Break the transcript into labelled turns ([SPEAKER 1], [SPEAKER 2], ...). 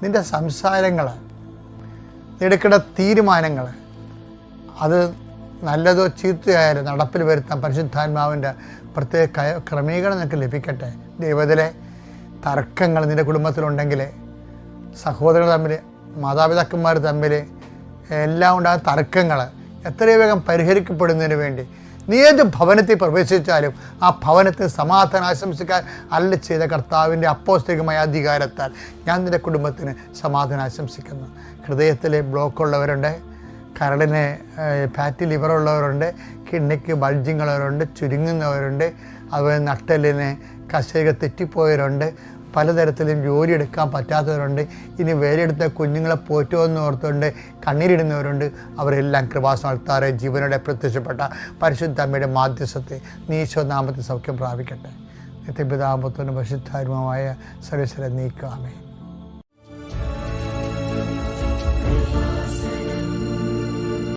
[SPEAKER 1] നിൻ്റെ സംസാരങ്ങൾ, എടുക്കേണ്ട തീരുമാനങ്ങൾ, അത് നല്ലതോ ചീത്തയായാലും നടപ്പിൽ വരുത്താൻ പരിശുദ്ധാത്മാവിൻ്റെ പ്രത്യേക ക്രമീകരണം നിനക്ക് ലഭിക്കട്ടെ. ദൈവത്തിലെ തർക്കങ്ങൾ നിൻ്റെ കുടുംബത്തിലുണ്ടെങ്കിൽ, സഹോദരങ്ങൾ തമ്മിൽ, മാതാപിതാക്കന്മാർ തമ്മിൽ എല്ലാം ഉണ്ടാകുന്ന തർക്കങ്ങൾ എത്രയും വേഗം പരിഹരിക്കപ്പെടുന്നതിന് വേണ്ടി നീ ഏത് ഭവനത്തിൽ പ്രവേശിച്ചാലും ആ ഭവനത്തിൽ സമാധാനം ആശംസിക്കാൻ അരുളി ചെയ്ത കർത്താവിൻ്റെ അപ്പോസ്തലികമായ അധികാരത്താൽ ഞാൻ നിൻ്റെ കുടുംബത്തിന് സമാധാനം ആശംസിക്കുന്നു. ഹൃദയത്തിൽ ബ്ലോക്കുള്ളവരുണ്ട്, കരളിന് ഫാറ്റി ലിവറുള്ളവരുണ്ട്, കിഡ്നിക്ക് ബൾജിങ്ങുള്ളവരുണ്ട്, ചുരുങ്ങുന്നവരുണ്ട്, അതുപോലെ നട്ടലിന് കശേക തെറ്റിപ്പോയവരുണ്ട്, പലതരത്തിലും ജോലി എടുക്കാൻ പറ്റാത്തവരുണ്ട്, ഇനി വേലയെടുത്ത കുഞ്ഞുങ്ങളെ പോറ്റുമെന്ന് ഓർത്തുകൊണ്ട് കണ്ണീരിടുന്നവരുണ്ട്. അവരെല്ലാം കൃപാസനത്താറെ ജീവനോടെ പ്രത്യക്ഷപ്പെട്ട പരിശുദ്ധ അമ്മയുടെ മാധ്യസ്ഥത്തെ നീശോനാമത്തിൽ സൗഖ്യം പ്രാപിക്കട്ടെ. നിത്യപിതാപുത്രനും പരിശുദ്ധാത്മാവായ സർവ്വേശ്വരൻ നീക്കാമേ.